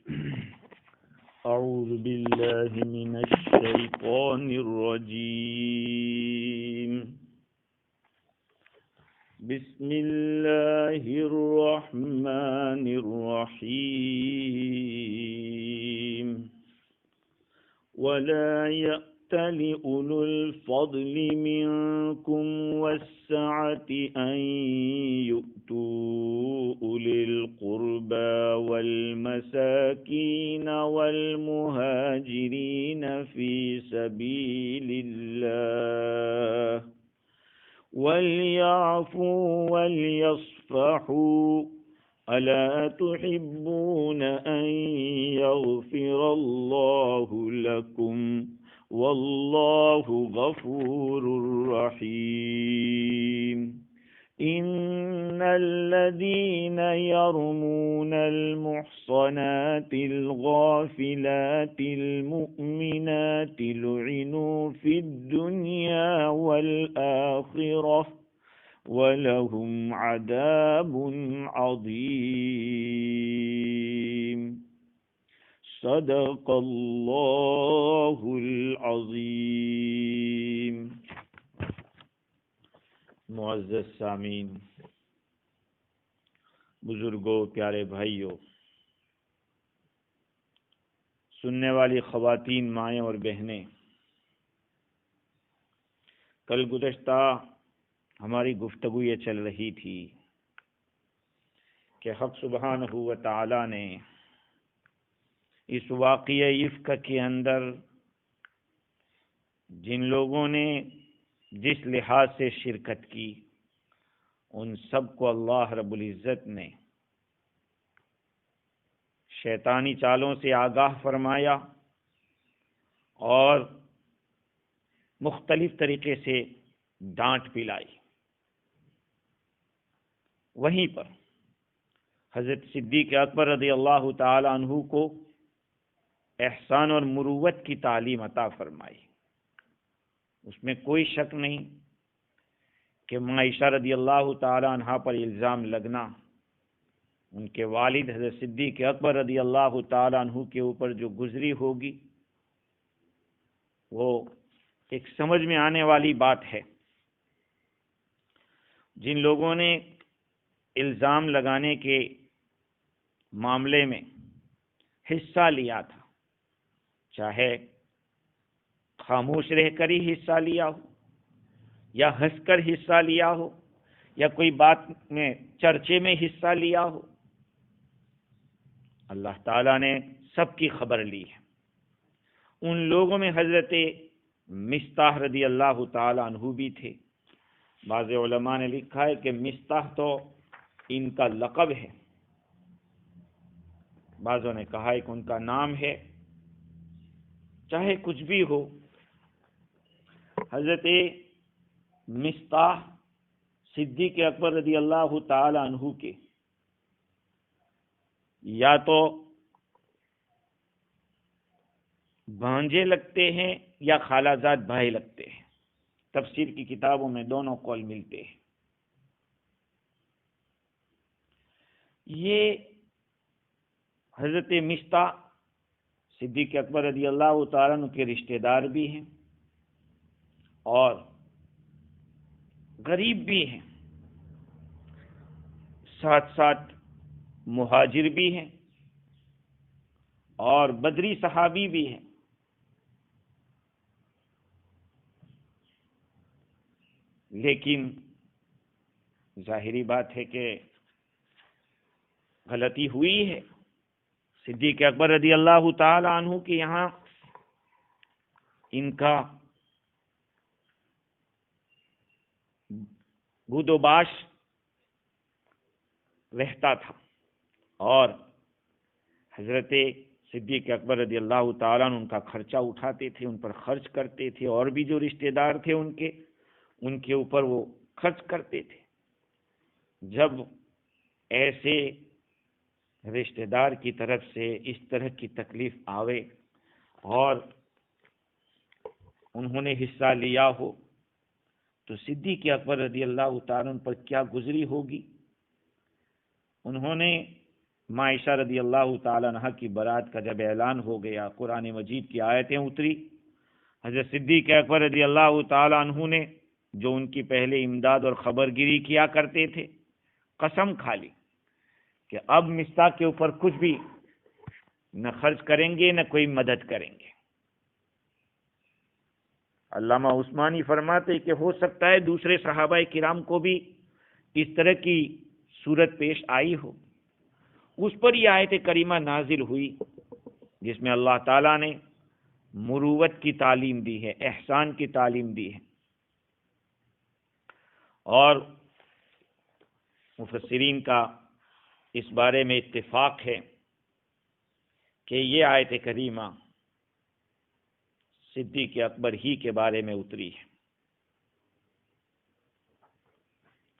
أعوذ بالله من الشيطان الرجيم. بسم الله الرحمن الرحيم. ولا يأتل أولو الفضل منكم والسعة أن يؤتوا أولي القربى والمساكين والمهاجرين في سبيل الله وليعفوا وليصفحوا ألا تحبون أن يغفر الله لكم والله غفور رحيم. إن الذين يرمون المحصنات الغافلات المؤمنات لعنوا في الدنيا والآخرة وَلَهُمْ عَذَابٌ عَظِيمٌ. صدق اللہ العظیم. معزز سامعین، بزرگوں، پیارے بھائیوں، سننے والی خواتین، مائیں اور بہنیں، کل گزشتہ ہماری گفتگو یہ چل رہی تھی کہ حق سبحانہ و تعالی نے اس واقعہ افک کے اندر جن لوگوں نے جس لحاظ سے شرکت کی ان سب کو اللہ رب العزت نے شیطانی چالوں سے آگاہ فرمایا اور مختلف طریقے سے ڈانٹ پلائی. وہیں پر حضرت صدیق اکبر رضی اللہ تعالی عنہ کو احسان اور مروت کی تعلیم عطا فرمائی. اس میں کوئی شک نہیں کہ عائشہ رضی اللہ تعالی عنہ پر الزام لگنا، ان کے والد حضرت صدیق اکبر رضی اللہ تعالی عنہ کے اوپر جو گزری ہوگی وہ ایک سمجھ میں آنے والی بات ہے. جن لوگوں نے الزام لگانے کے معاملے میں حصہ لیا تھا، چاہے خاموش رہ کر ہی حصہ لیا ہو یا ہنس کر حصہ لیا ہو یا کوئی بات میں چرچے میں حصہ لیا ہو، اللہ تعالیٰ نے سب کی خبر لی ہے. ان لوگوں میں حضرت مصطح رضی اللہ تعالی عنہ بھی تھے. بعض علماء نے لکھا ہے کہ مصطح تو ان کا لقب ہے، بعضوں نے کہا ہے کہ ان کا نام ہے. چاہے کچھ بھی ہو، حضرت مصطح صدیق اکبر رضی اللہ تعالی عنہ کے یا تو بھانجے لگتے ہیں یا خالہ زاد بھائی لگتے ہیں. تفسیر کی کتابوں میں دونوں قول ملتے ہیں. یہ حضرت مصطح صدیق اکبر رضی اللہ تعالیٰ عنہ کے رشتہ دار بھی ہیں اور غریب بھی ہیں، ساتھ ساتھ مہاجر بھی ہیں اور بدری صحابی بھی ہیں. لیکن ظاہری بات ہے کہ غلطی ہوئی ہے. صدیق اکبر رضی اللہ تعالی عنہ کے یہاں ان کا بود و باش رہتا تھا اور حضرت صدیق اکبر رضی اللہ تعالیٰ عنہ ان کا خرچہ اٹھاتے تھے، ان پر خرچ کرتے تھے، اور بھی جو رشتہ دار تھے ان کے اوپر وہ خرچ کرتے تھے. جب ایسے رشتہ دار کی طرف سے اس طرح کی تکلیف آوے اور انہوں نے حصہ لیا ہو تو صدیق اکبر رضی اللہ تعالیٰ عنہ پر کیا گزری ہوگی. انہوں نے عائشہ رضی اللہ تعالیٰ عنہ کی برات کا جب اعلان ہو گیا، قرآن مجید کی آیتیں اتری، حضرت صدیق اکبر رضی اللہ تعالیٰ عنہ نے جو ان کی پہلے امداد اور خبر گیری کیا کرتے تھے، قسم کھا لی کہ اب مصطاح کے اوپر کچھ بھی نہ خرچ کریں گے، نہ کوئی مدد کریں گے۔ علامہ عثمانی فرماتے کہ ہو سکتا ہے دوسرے صحابہ کرام کو بھی اس طرح کی صورت پیش آئی ہو، اس پر یہ آیت کریمہ نازل ہوئی جس میں اللہ تعالیٰ نے مروت کی تعلیم دی ہے، احسان کی تعلیم دی ہے۔ اور مفسرین کا اس بارے میں اتفاق ہے کہ یہ آیت کریمہ صدیق اکبر ہی کے بارے میں اتری ہے۔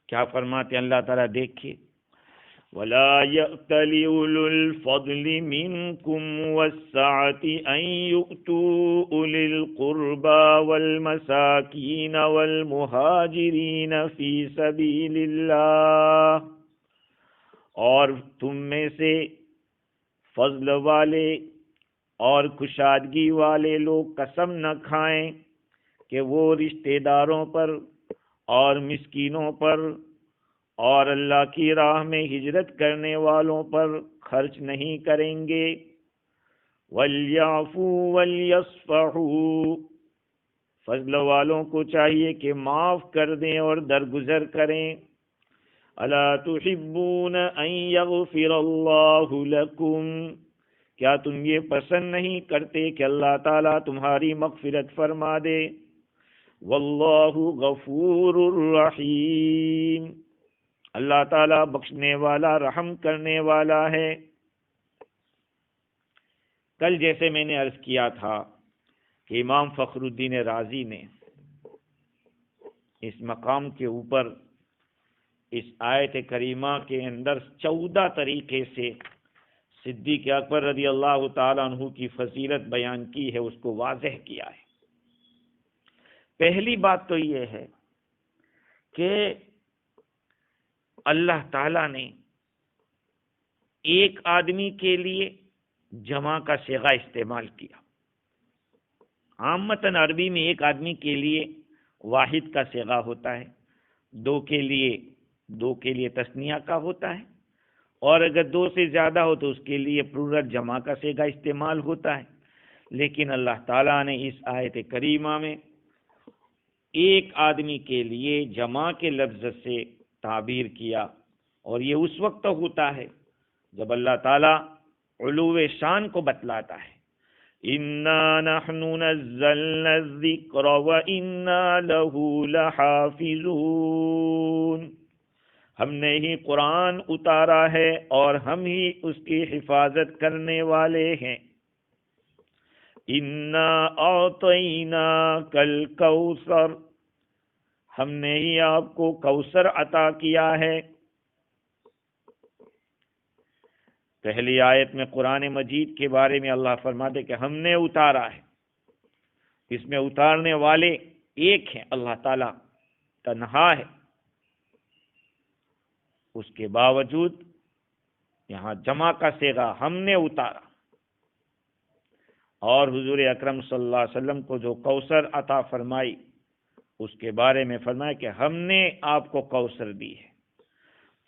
کیا فرماتے ہیں اللہ تعالیٰ، دیکھیے، وَلَا يَأْتَلِ أُولُو الْفَضْلِ مِنْكُمْ وَالسَّعَةِ أَنْ يُؤْتُوا أُولِي الْقُرْبَى وَالْمَسَاكِينَ وَالْمُهَاجِرِينَ فِي سَبِيلِ اللَّهِ، اور تم میں سے فضل والے اور کشادگی والے لوگ قسم نہ کھائیں کہ وہ رشتہ داروں پر اور مسکینوں پر اور اللہ کی راہ میں ہجرت کرنے والوں پر خرچ نہیں کریں گے۔ وَلْيَعْفُوا وَلْيَصْفَحُوا، فضل والوں کو چاہیے کہ معاف کر دیں اور درگزر کریں۔ أَلَا تُحِبُّونَ أَن يَغْفِرَ اللَّهُ لَكُمْ، کیا تم یہ پسند نہیں کرتے کہ اللہ تعالیٰ تمہاری مغفرت فرما دے؟ واللہ غفور الرحیم، اللہ تعالیٰ بخشنے والا رحم کرنے والا ہے۔ کل جیسے میں نے عرض کیا تھا کہ امام فخر الدین رازی نے اس مقام کے اوپر اس آیت کریمہ کے اندر 14 طریقے سے صدیق اکبر رضی اللہ تعالیٰ عنہ کی فضیلت بیان کی ہے، اس کو واضح کیا ہے۔ پہلی بات تو یہ ہے کہ اللہ تعالیٰ نے ایک آدمی کے لیے جمع کا صیغہ استعمال کیا۔ عامتاً عربی میں ایک آدمی کے لیے واحد کا صیغہ ہوتا ہے، دو کے لیے تثنیہ کا ہوتا ہے، اور اگر دو سے زیادہ ہو تو اس کے لیے پلورل جمع کا صیغہ استعمال ہوتا ہے۔ لیکن اللہ تعالیٰ نے اس آیت کریمہ میں ایک آدمی کے لیے جمع کے لفظ سے تعبیر کیا، اور یہ اس وقت ہوتا ہے جب اللہ تعالیٰ علو شان کو بتلاتا ہے۔ اِنَّا نَحْنُ نَزَّلْنَا الذِّكْرَ وَإِنَّا لَهُ لَحَافِظُونَ، ہم نے ہی قرآن اتارا ہے اور ہم ہی اس کی حفاظت کرنے والے ہیں۔ اِنَّا أَعْطَيْنَاكَ الْكَوْثَرَ، ہم نے ہی آپ کو کوثر عطا کیا ہے۔ پہلی آیت میں قرآن مجید کے بارے میں اللہ فرماتے کہ ہم نے اتارا ہے، اس میں اتارنے والے ایک ہیں، اللہ تعالیٰ تنہا ہے۔ اس کے باوجود یہاں جمع کا صیغہ ہم نے اتارا، اور حضور اکرم صلی اللہ علیہ وسلم کو جو کوثر عطا فرمائی اس کے بارے میں فرمایا کہ ہم نے آپ کو کوثر دی ہے۔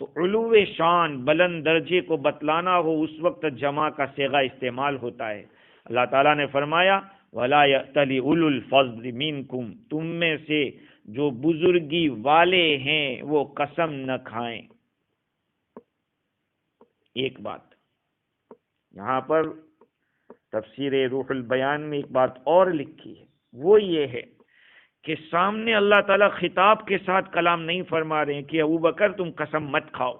تو علو شان بلند درجے کو بتلانا ہو اس وقت جمع کا صیغہ استعمال ہوتا ہے۔ اللہ تعالیٰ نے فرمایا وَلَا يَأْتَلِ أُولُو الْفَضْلِ مِنْكُمْ، تم میں سے جو بزرگی والے ہیں وہ قسم نہ کھائیں۔ ایک بات یہاں پر تفسیر روح البیان میں ایک بات اور لکھی ہے، وہ یہ ہے کہ سامنے اللہ تعالیٰ خطاب کے ساتھ کلام نہیں فرما رہے ہیں کہ ابوبکر تم قسم مت کھاؤ،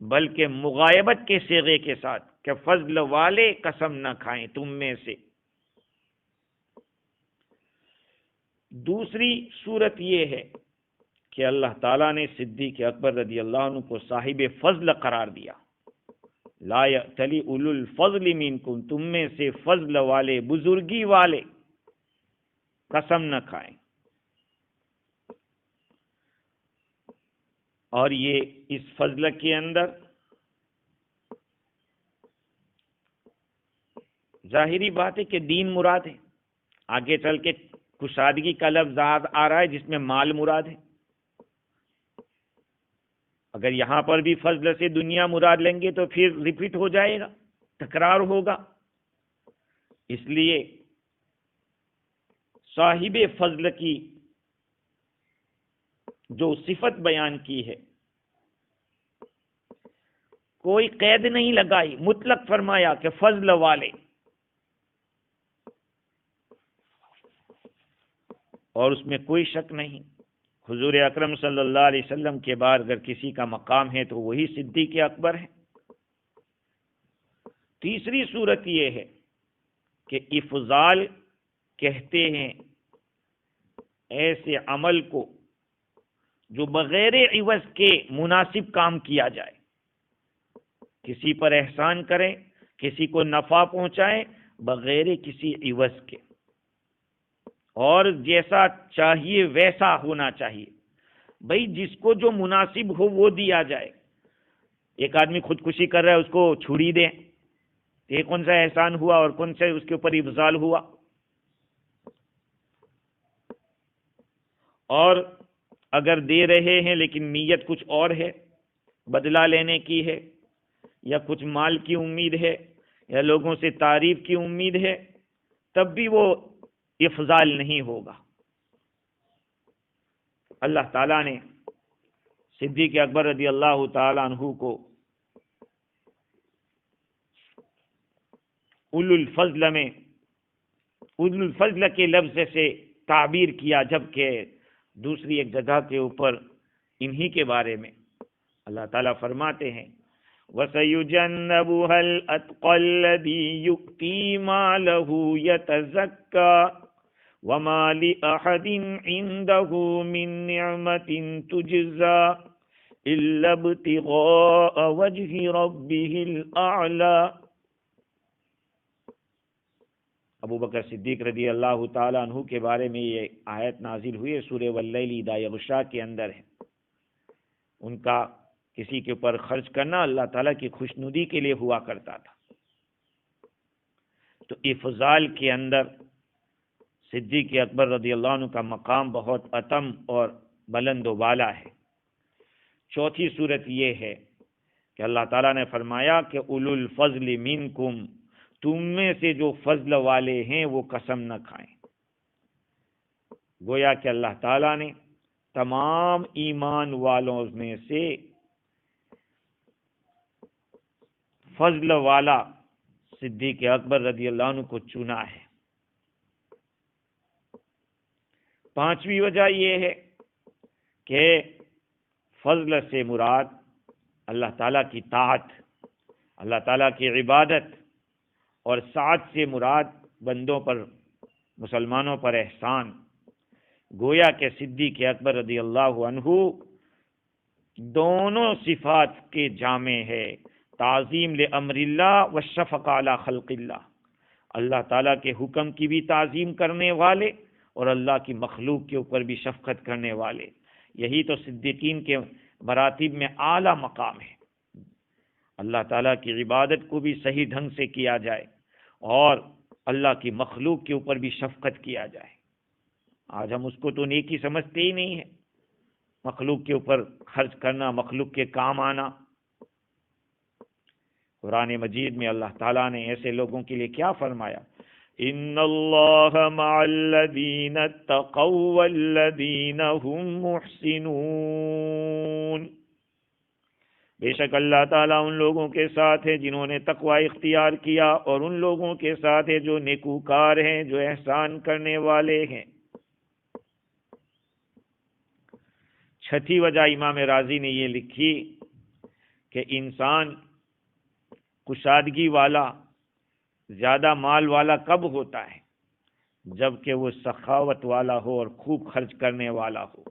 بلکہ مغایبت کے صیغے کے ساتھ کہ فضل والے قسم نہ کھائیں تم میں سے۔ دوسری صورت یہ ہے کہ اللہ تعالیٰ نے صدیق اکبر رضی اللہ عنہ کو صاحب فضل قرار دیا۔ لا یأتلی اولو الفضل منکم، تم میں سے فضل والے بزرگی والے قسم نہ کھائیں۔ اور یہ اس فضل کے اندر ظاہری بات ہے کہ دین مراد ہے، آگے چل کے کشادگی کا لفظ آ رہا ہے جس میں مال مراد ہے۔ اگر یہاں پر بھی فضل سے دنیا مراد لیں گے تو پھر ریپیٹ ہو جائے گا، تکرار ہوگا۔ اس لیے صاحب فضل کی جو صفت بیان کی ہے، کوئی قید نہیں لگائی، مطلق فرمایا کہ فضل والے، اور اس میں کوئی شک نہیں۔ حضور اکرم صلی اللہ علیہ وسلم کے بعد اگر کسی کا مقام ہے تو وہی صدیق اکبر ہے۔ تیسری صورت یہ ہے کہ افضال کہتے ہیں ایسے عمل کو جو بغیر عوض کے مناسب کام کیا جائے، کسی پر احسان کریں، کسی کو نفع پہنچائیں بغیر کسی عوض کے، اور جیسا چاہیے ویسا ہونا چاہیے۔ بھئی جس کو جو مناسب ہو وہ دیا جائے۔ ایک آدمی خودکشی کر رہا ہے، اس کو چھری دیں، یہ کون سا احسان ہوا اور کون سا اس کے اوپر افضال ہوا؟ اور اگر دے رہے ہیں لیکن نیت کچھ اور ہے، بدلہ لینے کی ہے، یا کچھ مال کی امید ہے، یا لوگوں سے تعریف کی امید ہے، تب بھی وہ افضال نہیں ہوگا۔ اللہ تعالیٰ نے صدیق اکبر رضی اللہ تعالیٰ عنہ کو اولو الفضل میں اولو الفضل کے لفظ سے تعبیر کیا، جبکہ دوسری ایک جگہ کے اوپر انہی کے بارے میں اللہ تعالیٰ فرماتے ہیں وَسَيُجَنَّبُهَا الْأَتْقَى الَّذِي يُؤْتِي مَالَهُ يَتَزَكَّى وَمَا لِأَحَدٍ عِندَهُ مِن نِّعْمَةٍ تُجْزَى إِلَّا ابْتِغَاءَ وَجْهِ رَبِّهِ الْأَعْلَى۔ ابو بکر صدیق رضی اللہ تعالیٰ عنہ کے بارے میں یہ آیت نازل ہوئی ہے، سورہ واللیل اذا یغشی کے اندر ہے۔ ان کا کسی کے اوپر خرچ کرنا اللہ تعالیٰ کی خوشنودی کے لیے ہوا کرتا تھا۔ تو افضال کے اندر صدیق اکبر رضی اللہ عنہ کا مقام بہت اتم اور بلند و بالا ہے۔ چوتھی صورت یہ ہے کہ اللہ تعالیٰ نے فرمایا کہ اولو الفضل منکم، تم میں سے جو فضل والے ہیں وہ قسم نہ کھائیں۔ گویا کہ اللہ تعالیٰ نے تمام ایمان والوں میں سے فضل والا صدیق اکبر رضی اللہ عنہ کو چنا ہے۔ پانچویں وجہ یہ ہے کہ فضل سے مراد اللہ تعالیٰ کی طاعت، اللہ تعالیٰ کی عبادت، اور سعت سے مراد بندوں پر، مسلمانوں پر احسان۔ گویا کہ صدیق اکبر رضی اللہ عنہ دونوں صفات کے جامع ہے، تعظیم لامر اللہ والشفقہ علی خلق اللہ، اللہ تعالیٰ کے حکم کی بھی تعظیم کرنے والے اور اللہ کی مخلوق کے اوپر بھی شفقت کرنے والے۔ یہی تو صدیقین کے مراتب میں اعلیٰ مقام ہے، اللہ تعالیٰ کی عبادت کو بھی صحیح ڈھنگ سے کیا جائے اور اللہ کی مخلوق کے اوپر بھی شفقت کیا جائے۔ آج ہم اس کو تو نیکی سمجھتے ہی نہیں ہیں، مخلوق کے اوپر خرچ کرنا، مخلوق کے کام آنا۔ قرآن مجید میں اللہ تعالیٰ نے ایسے لوگوں کے لیے کیا فرمایا؟ ان اللہ مع الذین اتقوا والذین هم محسنون، بے شک اللہ تعالیٰ ان لوگوں کے ساتھ ہے جنہوں نے تقوی اختیار کیا، اور ان لوگوں کے ساتھ ہے جو نیکوکار ہیں، جو احسان کرنے والے ہیں۔ چھٹی وجہ امام رازی نے یہ لکھی کہ انسان کشادگی والا، زیادہ مال والا کب ہوتا ہے؟ جب کہ وہ سخاوت والا ہو اور خوب خرچ کرنے والا ہو۔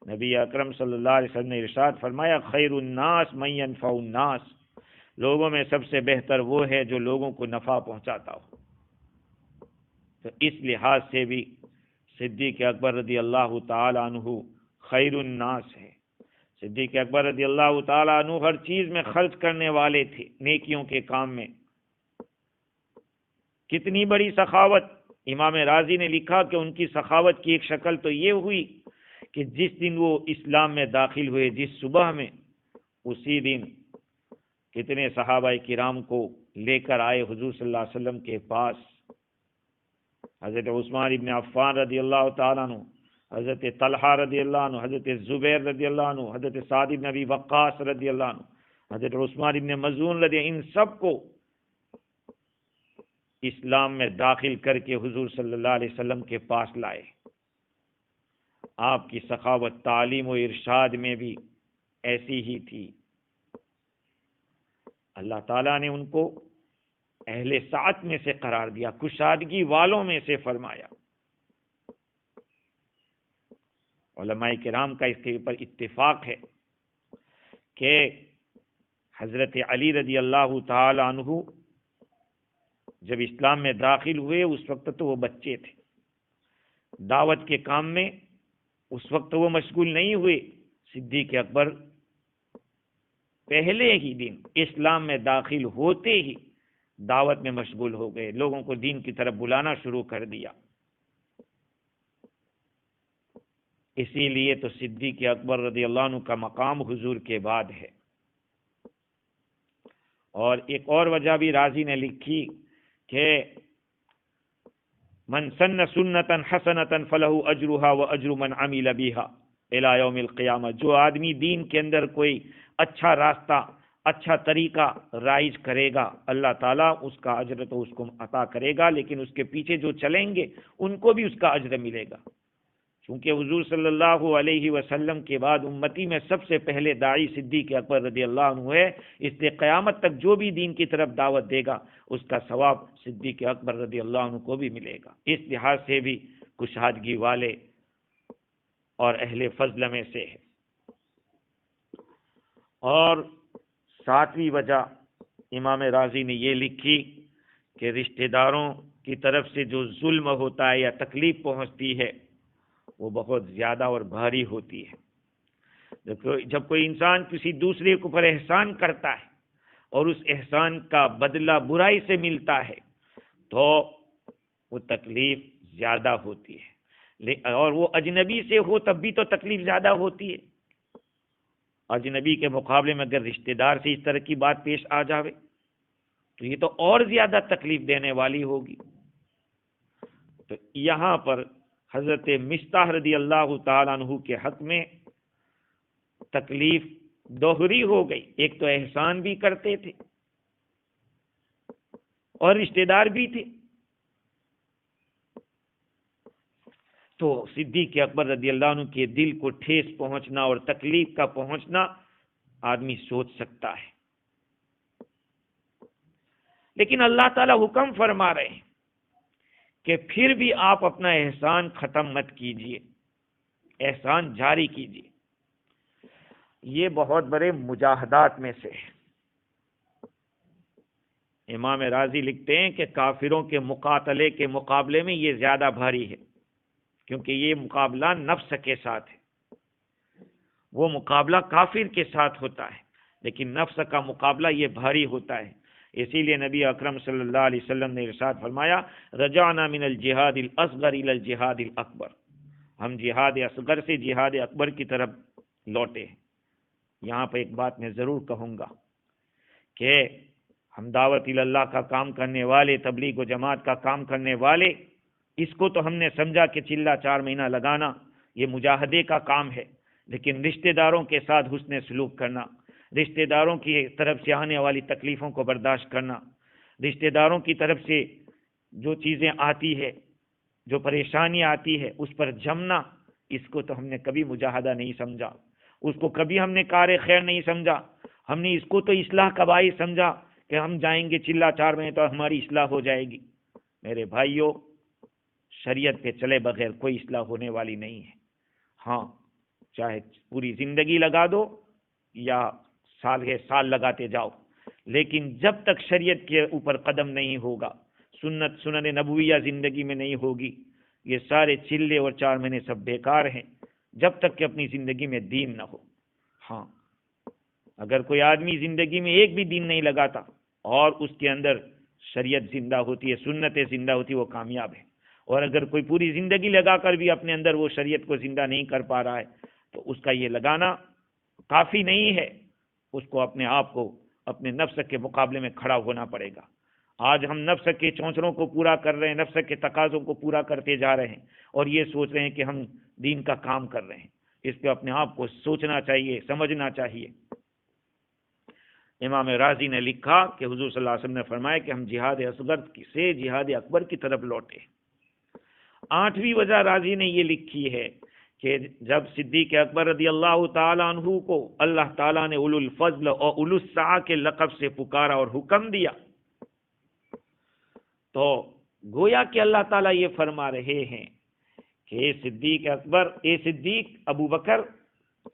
نبی اکرم صلی اللہ علیہ وسلم نے ارشاد فرمایا خیر الناس من ينفع الناس، لوگوں میں سب سے بہتر وہ ہے جو لوگوں کو نفع پہنچاتا ہو۔ تو اس لحاظ سے بھی صدیق اکبر رضی اللہ تعالی عنہ خیر الناس ہے۔ صدیق اکبر رضی اللہ تعالی عنہ ہر چیز میں خرچ کرنے والے تھے، نیکیوں کے کام میں۔ کتنی بڑی سخاوت! امام راضی نے لکھا کہ ان کی سخاوت کی ایک شکل تو یہ ہوئی کہ جس دن وہ اسلام میں داخل ہوئے، جس صبح میں، اسی دن کتنے صحابہ کرام کو لے کر آئے حضور صلی اللہ علیہ وسلم کے پاس۔ حضرت عثمان ابن عفان رضی اللہ تعالیٰ عنہ، حضرت طلحہ رضی اللہ عنہ، حضرت زبیر رضی اللہ عنہ، حضرت سعد ابن ابی وقاص رضی اللہ عنہ، حضرت عثمان ابن مظعون رضی اللہ عنہ، ان سب کو اسلام میں داخل کر کے حضور صلی اللہ علیہ وسلم کے پاس لائے۔ آپ کی سخاوت تعلیم و ارشاد میں بھی ایسی ہی تھی۔ اللہ تعالیٰ نے ان کو اہل سعت میں سے قرار دیا، کشادگی والوں میں سے فرمایا۔ علماء کرام کا اس کے اوپر اتفاق ہے کہ حضرت علی رضی اللہ تعالی عنہ جب اسلام میں داخل ہوئے اس وقت تو وہ بچے تھے، دعوت کے کام میں اس وقت وہ مشغول نہیں ہوئے۔ صدیق اکبر پہلے ہی دن اسلام میں داخل ہوتے ہی دعوت میں مشغول ہو گئے، لوگوں کو دین کی طرف بلانا شروع کر دیا۔ اسی لیے تو صدیق اکبر رضی اللہ عنہ کا مقام حضور کے بعد ہے۔ اور ایک اور وجہ بھی راضی نے لکھی کہ من سن سنتا حسنتا فلہ اجرھا واجر من عمل بھا الی یوم القیامہ، جو آدمی دین کے اندر کوئی اچھا راستہ، اچھا طریقہ رائج کرے گا، اللہ تعالیٰ اس کا اجر تو اس کو عطا کرے گا، لیکن اس کے پیچھے جو چلیں گے ان کو بھی اس کا اجر ملے گا۔ چونکہ حضور صلی اللہ علیہ وسلم کے بعد امتی میں سب سے پہلے داعی صدیق اکبر رضی اللہ عنہ ہے، اس لیے قیامت تک جو بھی دین کی طرف دعوت دے گا اس کا ثواب صدیق اکبر رضی اللہ عنہ کو بھی ملے گا۔ اس لحاظ سے بھی کشادگی والے اور اہل فضل میں سے ہے۔ اور ساتویں وجہ امام راضی نے یہ لکھی کہ رشتہ داروں کی طرف سے جو ظلم ہوتا ہے یا تکلیف پہنچتی ہے وہ بہت زیادہ اور بھاری ہوتی ہے۔ جب کوئی انسان کسی دوسرے کے اوپر احسان کرتا ہے اور اس احسان کا بدلہ برائی سے ملتا ہے تو وہ تکلیف زیادہ ہوتی ہے، اور وہ اجنبی سے ہو تب بھی تو تکلیف زیادہ ہوتی ہے۔ اجنبی کے مقابلے میں اگر رشتہ دار سے اس طرح کی بات پیش آ جاوے تو یہ تو اور زیادہ تکلیف دینے والی ہوگی۔ تو یہاں پر حضرت مصطح رضی اللہ تعالیٰ عنہ کے حق میں تکلیف دوہری ہو گئی، ایک تو احسان بھی کرتے تھے اور رشتہ دار بھی تھے۔ تو صدیق اکبر رضی اللہ عنہ کے دل کو ٹھیس پہنچنا اور تکلیف کا پہنچنا آدمی سوچ سکتا ہے، لیکن اللہ تعالیٰ حکم فرما رہے ہیں کہ پھر بھی آپ اپنا احسان ختم مت کیجیے، احسان جاری کیجیے۔ یہ بہت بڑے مجاہدات میں سے ہے۔ امام راضی لکھتے ہیں کہ کافروں کے مقاتلے کے مقابلے میں یہ زیادہ بھاری ہے، کیونکہ یہ مقابلہ نفس کے ساتھ ہے۔ وہ مقابلہ کافر کے ساتھ ہوتا ہے، لیکن نفس کا مقابلہ یہ بھاری ہوتا ہے۔ اسی لیے نبی اکرم صلی اللہ علیہ وسلم نے ارشاد فرمایا، رجعنا من الجہاد الاصغر الى الجہاد الاکبر، ہم جہاد اصغر سے جہاد اکبر کی طرف لوٹے ہیں۔ یہاں پہ ایک بات میں ضرور کہوں گا کہ ہم دعوت اللہ کا کام کرنے والے، تبلیغ و جماعت کا کام کرنے والے، اس کو تو ہم نے سمجھا کہ چلہ 4 مہینہ لگانا یہ مجاہدے کا کام ہے، لیکن رشتہ داروں کے ساتھ حسن سلوک کرنا، رشتہ داروں کی طرف سے آنے والی تکلیفوں کو برداشت کرنا، رشتہ داروں کی طرف سے جو چیزیں آتی ہے، جو پریشانی آتی ہے اس پر جمنا، اس کو تو ہم نے کبھی مجاہدہ نہیں سمجھا، اس کو کبھی ہم نے کار خیر نہیں سمجھا۔ ہم نے اس کو تو اصلاح کا باعث سمجھا کہ ہم جائیں گے چلہ 4 مہینے تو ہماری اصلاح ہو جائے گی۔ میرے بھائیوں، شریعت پہ چلے بغیر کوئی اصلاح ہونے والی نہیں ہے۔ ہاں، چاہے پوری زندگی لگا دو یا سال کے سال لگاتے جاؤ، لیکن جب تک شریعت کے اوپر قدم نہیں ہوگا، سنن نبویہ زندگی میں نہیں ہوگی، یہ سارے چلے اور 4 مہینے سب بیکار ہیں، جب تک کہ اپنی زندگی میں دین نہ ہو۔ ہاں، اگر کوئی آدمی زندگی میں ایک بھی دین نہیں لگاتا اور اس کے اندر شریعت زندہ ہوتی ہے، سنتیں زندہ ہوتی ہے، وہ کامیاب ہے۔ اور اگر کوئی پوری زندگی لگا کر بھی اپنے اندر وہ شریعت کو زندہ نہیں کر پا رہا ہے تو اس کا یہ لگانا کافی نہیں ہے، اس کو اپنے آپ کو اپنے نفس کے مقابلے میں کھڑا ہونا پڑے گا۔ آج ہم نفس کے چونچلوں کو پورا کر رہے ہیں، نفس کے تقاضوں کو پورا کرتے جا رہے ہیں اور یہ سوچ رہے ہیں کہ ہم دین کا کام کر رہے ہیں۔ اس پہ اپنے آپ کو سوچنا چاہیے، سمجھنا چاہیے۔ امام رازی نے لکھا کہ حضور صلی اللہ علیہ وسلم نے فرمایا کہ ہم جہاد اصغر سے جہاد اکبر کی طرف لوٹے۔ 8ویں وجہ رازی نے یہ لکھی ہے کہ جب صدیق اکبر رضی اللہ تعالیٰ عنہ کو اللہ تعالیٰ نے اولو الفضل اور اولو السعہ کے لقب سے پکارا اور حکم دیا تو گویا کہ اللہ تعالیٰ یہ فرما رہے ہیں کہ اے صدیق اکبر، اے صدیق ابو بکر،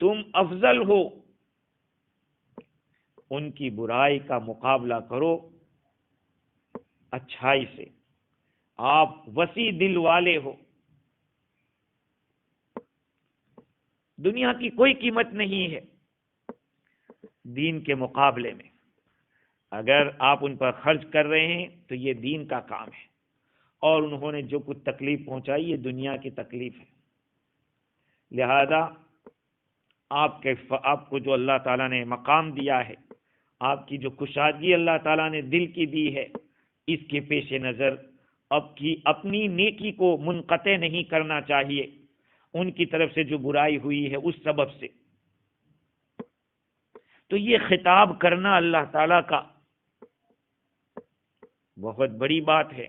تم افضل ہو، ان کی برائی کا مقابلہ کرو اچھائی سے، آپ وسیع دل والے ہو، دنیا کی کوئی قیمت نہیں ہے دین کے مقابلے میں۔ اگر آپ ان پر خرچ کر رہے ہیں تو یہ دین کا کام ہے، اور انہوں نے جو کچھ تکلیف پہنچائی یہ دنیا کی تکلیف ہے۔ لہذا آپ کو جو اللہ تعالیٰ نے مقام دیا ہے، آپ کی جو کشادگی اللہ تعالیٰ نے دل کی دی ہے، اس کے پیش نظر اپنی نیکی کو منقطع نہیں کرنا چاہیے ان کی طرف سے جو برائی ہوئی ہے اس سبب سے۔ تو یہ خطاب کرنا اللہ تعالیٰ کا بہت بڑی بات ہے۔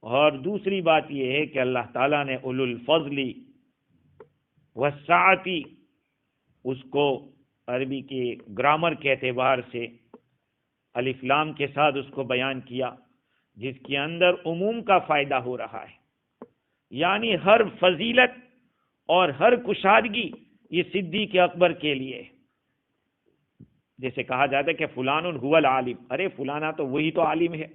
اور دوسری بات یہ ہے کہ اللہ تعالیٰ نے اولو الفضل والسعتی، اس کو عربی کے گرامر کے اعتبار سے الف لام کے ساتھ اس کو بیان کیا، جس کے اندر عموم کا فائدہ ہو رہا ہے، یعنی ہر فضیلت اور ہر کشادگی یہ صدیق اکبر کے لیے ہے۔ جیسے کہا جاتا ہے کہ فلان هو العالم، ارے فلانا تو وہی تو عالم ہے،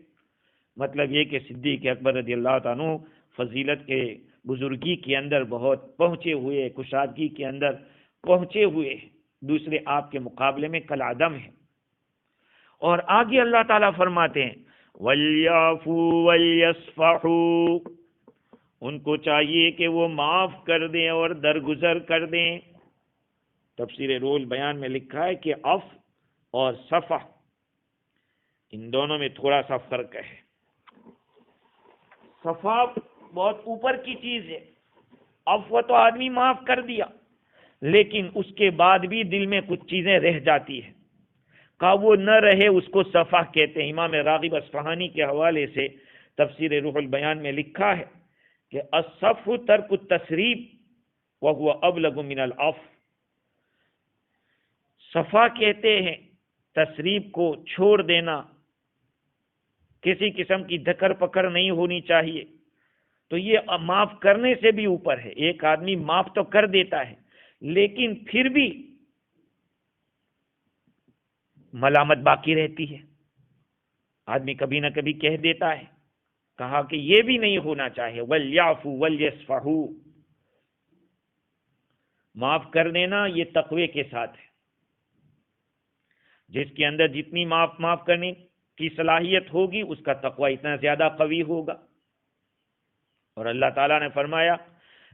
مطلب یہ کہ صدیق اکبر رضی اللہ تعالیٰ عنہ فضیلت کے بزرگی کے اندر بہت پہنچے ہوئے، کشادگی کے اندر پہنچے ہوئے، دوسرے آپ کے مقابلے میں کالعدم ہے۔ اور آگے اللہ تعالیٰ فرماتے ہیں وَلْيَعْفُوا وَلْيَصْفَحُوا، ان کو چاہیے کہ وہ معاف کر دیں اور درگزر کر دیں۔ تفسیر روح البیان میں لکھا ہے کہ عفو اور صفح ان دونوں میں تھوڑا سا فرق ہے۔ صفح بہت اوپر کی چیز ہے، عفو تو آدمی معاف کر دیا لیکن اس کے بعد بھی دل میں کچھ چیزیں رہ جاتی ہیں، کہ وہ نہ رہے، اس کو صفح کہتے ہیں۔ امام راغب اصفہانی کے حوالے سے تفسیر روح البیان میں لکھا ہے کہ الصفح ترک التسریب وهو ابلغ من العفو، صفح کہتے ہیں تسریب کو چھوڑ دینا، کسی قسم کی دھکر پکڑ نہیں ہونی چاہیے۔ تو یہ معاف کرنے سے بھی اوپر ہے۔ ایک آدمی معاف تو کر دیتا ہے لیکن پھر بھی ملامت باقی رہتی ہے، آدمی کبھی نہ کبھی کہہ دیتا ہے۔ کہا کہ یہ بھی نہیں ہونا چاہیے، وَلْيَعْفُوا وَلْيَصْفَحُوا، معاف کر دینا یہ تقوی کے ساتھ ہے۔ جس کے اندر جتنی معاف کرنے کی صلاحیت ہوگی اس کا تقوی اتنا زیادہ قوی ہوگا۔ اور اللہ تعالیٰ نے فرمایا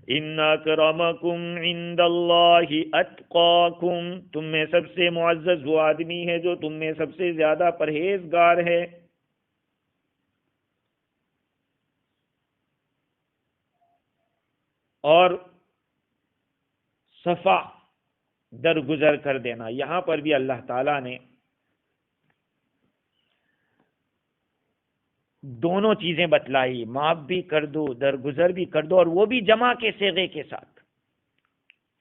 ان اکرمکم عند اللہ اتقاکم، تم میں سب سے معزز وہ آدمی ہے جو تم میں سب سے زیادہ پرہیزگار ہے۔ اور صفا درگزر کر دینا، یہاں پر بھی اللہ تعالیٰ نے دونوں چیزیں بتلائی، معاف بھی کر دو، درگزر بھی کر دو، اور وہ بھی جمع کے صیغے کے ساتھ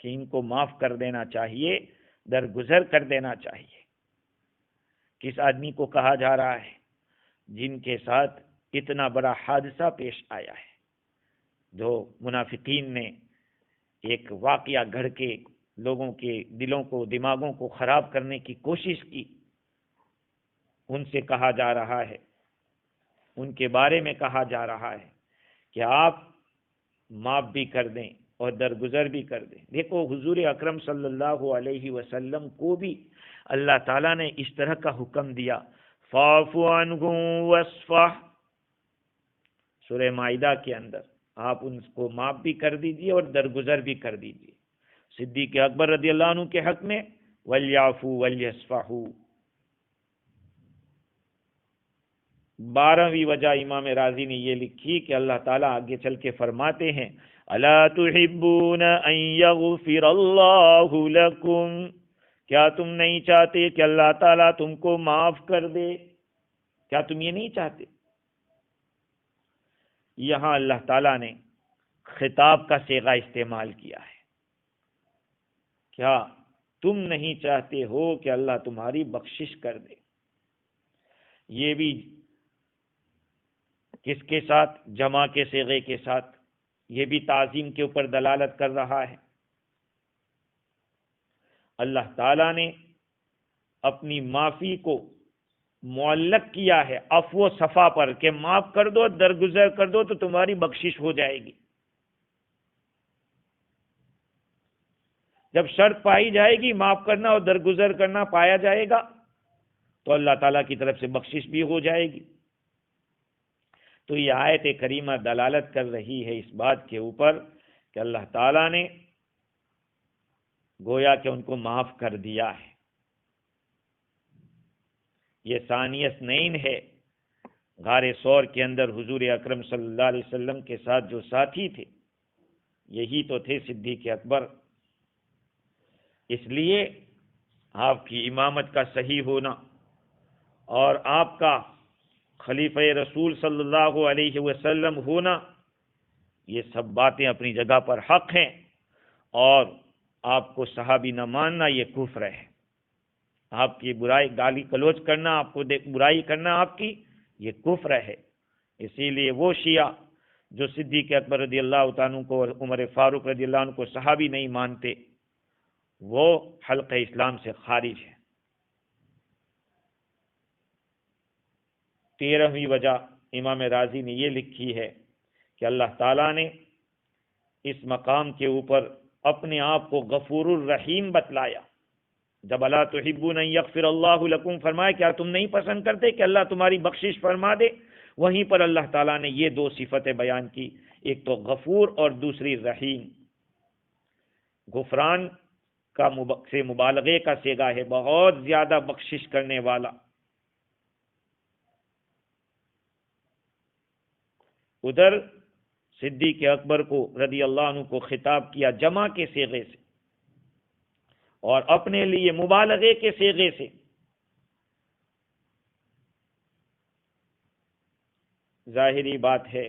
کہ ان کو معاف کر دینا چاہیے، درگزر کر دینا چاہیے۔ کس آدمی کو کہا جا رہا ہے جن کے ساتھ اتنا بڑا حادثہ پیش آیا ہے، جو منافقین نے ایک واقعہ گھڑ کے لوگوں کے دلوں کو، دماغوں کو خراب کرنے کی کوشش کی، ان سے کہا جا رہا ہے، ان کے بارے میں کہا جا رہا ہے کہ آپ معاف بھی کر دیں اور درگزر بھی کر دیں۔ دیکھو حضور اکرم صلی اللہ علیہ وسلم کو بھی اللہ تعالیٰ نے اس طرح کا حکم دیا، فاعف عنہم واصفح، سورہ مائدہ کے اندر آپ ان کو معاف بھی کر دیجئے اور درگزر بھی کر دیجئے۔ صدیق اکبر رضی اللہ عنہ کے حق میں ولیعفوا ولیصفحوا۔ 12ویں وجہ امام راضی نے یہ لکھی کہ اللہ تعالیٰ آگے چل کے فرماتے ہیں الا تحبون ان یغفر اللہ لکم، کیا تم نہیں چاہتے کہ اللہ تعالیٰ تم کو معاف کر دے؟ کیا تم یہ نہیں چاہتے؟ یہاں اللہ تعالیٰ نے خطاب کا صیغہ استعمال کیا ہے۔ کیا تم نہیں چاہتے ہو کہ اللہ تمہاری بخشش کر دے؟ یہ بھی کس کے ساتھ؟ جمع کے صیغے کے ساتھ۔ یہ بھی تعظیم کے اوپر دلالت کر رہا ہے۔ اللہ تعالیٰ نے اپنی معافی کو معلق کیا ہے عفو و صفا پر کہ معاف کر دو، درگزر کر دو تو تمہاری بخشش ہو جائے گی۔ جب شرط پائی جائے گی، معاف کرنا اور درگزر کرنا پایا جائے گا، تو اللہ تعالیٰ کی طرف سے بخشش بھی ہو جائے گی۔ تو یہ آیت کریمہ دلالت کر رہی ہے اس بات کے اوپر کہ اللہ تعالیٰ نے گویا کہ ان کو معاف کر دیا ہے۔ یہ ثانی اثنین ہے۔ غار ثور کے اندر حضور اکرم صلی اللہ علیہ وسلم کے ساتھ جو ساتھی تھے، یہی تو تھے صدیق اکبر۔ اس لیے آپ کی امامت کا صحیح ہونا اور آپ کا خلیفہ رسول صلی اللہ علیہ وسلم ہونا، یہ سب باتیں اپنی جگہ پر حق ہیں، اور آپ کو صحابی نہ ماننا یہ کفر ہے۔ آپ کی برائی، گالی گلوچ کرنا، آپ کو برائی کرنا آپ کی، یہ کفر ہے۔ اسی لیے وہ شیعہ جو صدیق اکبر رضی اللہ تعالیٰ کو اور عمر فاروق رضی اللہ عنہ کو صحابی نہیں مانتے، وہ حلقہ اسلام سے خارج ہے۔ 13ویں وجہ امام راضی نے یہ لکھی ہے کہ اللہ تعالیٰ نے اس مقام کے اوپر اپنے آپ کو غفور الرحیم بتلایا۔ جب الا تحبون ان یغفر اللہ لکم فرمایا، کیا تم نہیں پسند کرتے کہ اللہ تمہاری بخشش فرما دے؟ وہیں پر اللہ تعالیٰ نے یہ دو صفتیں بیان کی، ایک تو غفور اور دوسری رحیم۔ غفران کا سے مبالغے کا صیغہ ہے، بہت زیادہ بخشش کرنے والا۔ ادھر صدیق اکبر کو رضی اللہ عنہ کو خطاب کیا جمع کے صیغے سے، اور اپنے لیے مبالغے کے صیغے سے۔ ظاہری بات ہے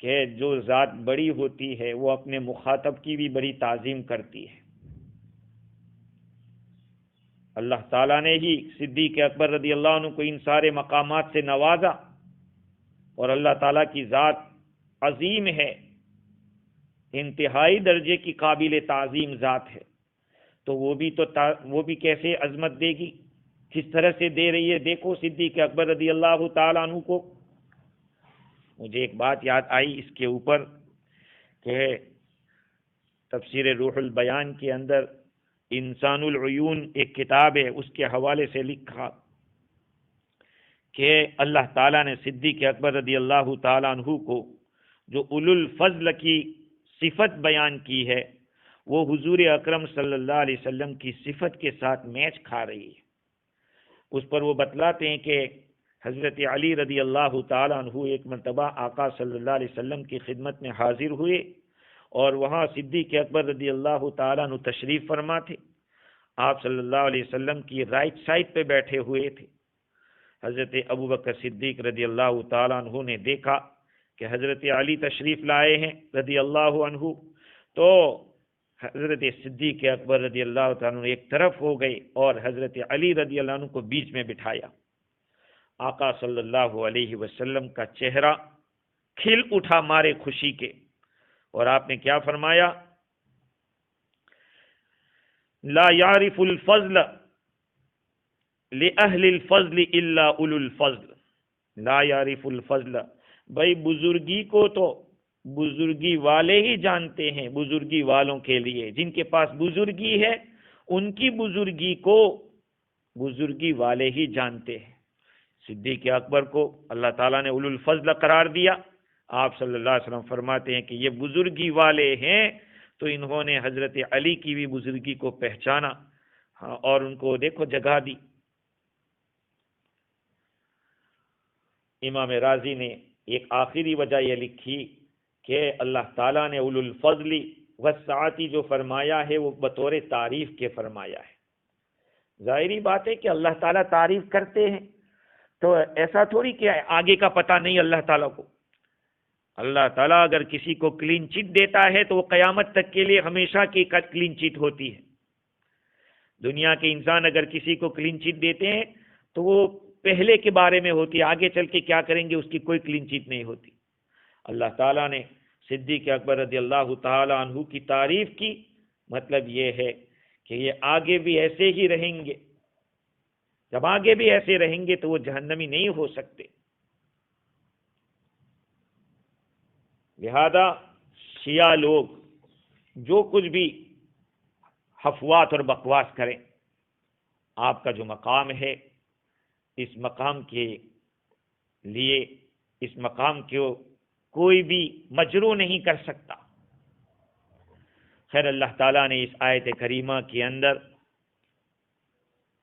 کہ جو ذات بڑی ہوتی ہے وہ اپنے مخاطب کی بھی بڑی تعظیم کرتی ہے۔ اللہ تعالیٰ نے ہی صدیق اکبر رضی اللہ عنہ کو ان سارے مقامات سے نوازا، اور اللہ تعالیٰ کی ذات عظیم ہے، انتہائی درجے کی قابل تعظیم ذات ہے، تو وہ بھی کیسے عظمت دے گی، کس طرح سے دے رہی ہے۔ دیکھو صدیق اکبر رضی اللہ تعالیٰ عنہ کو، مجھے ایک بات یاد آئی اس کے اوپر کہ تفسیر روح البیان کے اندر انسان العیون ایک کتاب ہے، اس کے حوالے سے لکھا کہ اللہ تعالیٰ نے صدیق اکبر رضی اللہ تعالیٰ عنہ کو جو اولو الفضل کی صفت بیان کی ہے، وہ حضور اکرم صلی اللہ علیہ وسلم کی صفت کے ساتھ میچ کھا رہی ہے۔ اس پر وہ بتلاتے ہیں کہ حضرت علی رضی اللہ تعالیٰ عنہ ایک مرتبہ آقا صلی اللہ علیہ وسلم کی خدمت میں حاضر ہوئے، اور وہاں صدیق اکبر رضی اللہ تعالیٰ عنہ تشریف فرما تھے۔ آپ صلی اللہ علیہ وسلم کی رائٹ سائڈ پہ بیٹھے ہوئے تھے۔ حضرت ابوبکر صدیق رضی اللہ تعالیٰ عنہ نے دیکھا کہ حضرت علی تشریف لائے ہیں رضی اللہ عنہ، تو حضرت صدیق اکبر رضی اللہ تعالیٰ عنہ ایک طرف ہو گئے اور حضرت علی رضی اللہ عنہ کو بیچ میں بٹھایا۔ آقا صلی اللہ علیہ وسلم کا چہرہ کھل اٹھا مارے خوشی کے، اور آپ نے کیا فرمایا؟ لا يعرف الفضل لأہل الفضل الا اولو الفضل۔ لا يعرف الفضل، بھائی بزرگی کو تو بزرگی والے ہی جانتے ہیں، بزرگی والوں کے لیے جن کے پاس بزرگی ہے ان کی بزرگی کو بزرگی والے ہی جانتے ہیں۔ صدیق اکبر کو اللہ تعالیٰ نے اولو الفضل قرار دیا. آپ صلی اللہ علیہ وسلم فرماتے ہیں کہ یہ بزرگی والے ہیں، تو انہوں نے حضرت علی کی بھی بزرگی کو پہچانا اور ان کو دیکھو جگہ دی. امام راضی نے ایک آخری وجہ یہ لکھی کہ اللہ تعالیٰ نے اولو الفضل والسعتی جو فرمایا ہے وہ بطور تعریف کے فرمایا ہے. ظاہری بات ہے کہ اللہ تعالیٰ تعریف کرتے ہیں تو ایسا تھوڑی کہ آگے کا پتہ نہیں اللہ تعالیٰ کو. اللہ تعالیٰ اگر کسی کو کلین چٹ دیتا ہے تو وہ قیامت تک کے لیے ہمیشہ کی کلین چٹ ہوتی ہے. دنیا کے انسان اگر کسی کو کلین چٹ دیتے ہیں تو وہ پہلے کے بارے میں ہوتی ہے، آگے چل کے کیا کریں گے اس کی کوئی کلین چٹ نہیں ہوتی. اللہ تعالیٰ نے صدیق اکبر رضی اللہ تعالی عنہ کی تعریف کی، مطلب یہ ہے کہ یہ آگے بھی ایسے ہی رہیں گے. جب آگے بھی ایسے رہیں گے تو وہ جہنمی نہیں ہو سکتے. لہذا شیعہ لوگ جو کچھ بھی افواہ اور بکواس کریں، آپ کا جو مقام ہے اس مقام کے لیے، اس مقام کو کوئی بھی مجروح نہیں کر سکتا. خیر، اللہ تعالیٰ نے اس آیت کریمہ کے اندر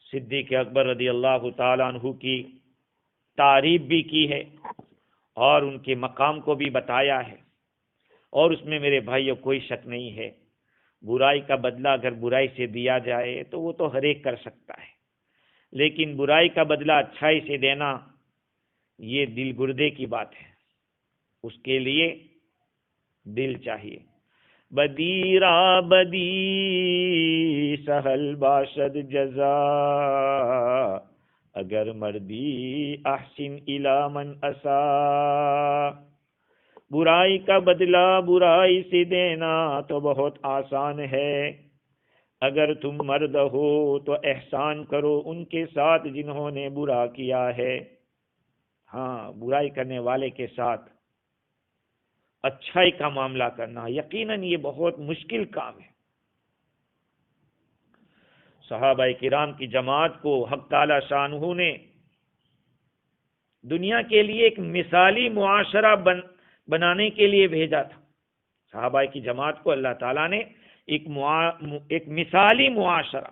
صدیق اکبر رضی اللہ تعالیٰ عنہ کی تعریف بھی کی ہے اور ان کے مقام کو بھی بتایا ہے. اور اس میں میرے بھائیوں کوئی شک نہیں ہے، برائی کا بدلہ اگر برائی سے دیا جائے تو وہ تو ہر ایک کر سکتا ہے، لیکن برائی کا بدلہ اچھائی سے دینا یہ دل گردے کی بات ہے. اس کے لیے دل چاہیے. بدیرا بدی سہل باشد جزا، اگر مردی احسن الی من اسا. برائی کا بدلہ برائی سے دینا تو بہت آسان ہے. اگر تم مرد ہو تو احسان کرو ان کے ساتھ جنہوں نے برا کیا ہے. ہاں، برائی کرنے والے کے ساتھ اچھائی کا معاملہ کرنا یقیناً یہ بہت مشکل کام ہے. صحابہ کرام کی جماعت کو حق تعالی شانہ نے دنیا کے لیے ایک مثالی معاشرہ بنانے کے لیے بھیجا تھا. صحابہ کی جماعت کو اللہ تعالیٰ نے ایک مثالی معاشرہ،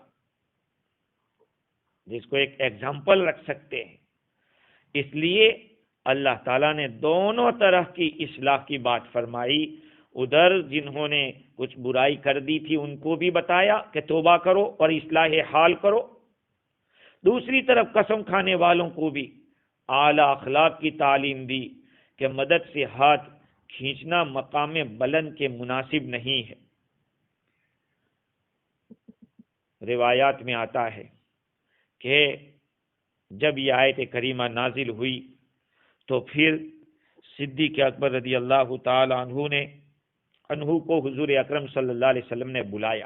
جس کو ایک ایگزامپل رکھ سکتے ہیں، اس لیے اللہ تعالیٰ نے دونوں طرح کی اصلاح کی بات فرمائی. ادھر جنہوں نے کچھ برائی کر دی تھی ان کو بھی بتایا کہ توبہ کرو اور اصلاح حال کرو. دوسری طرف قسم کھانے والوں کو بھی اعلیٰ اخلاق کی تعلیم دی کہ مدد سے ہاتھ کھینچنا مقام بلند کے مناسب نہیں ہے. روایات میں آتا ہے کہ جب یہ آیت کریمہ نازل ہوئی تو پھر صدیق اکبر رضی اللہ تعالی عنہ کو حضور اکرم صلی اللہ علیہ وسلم نے بلایا.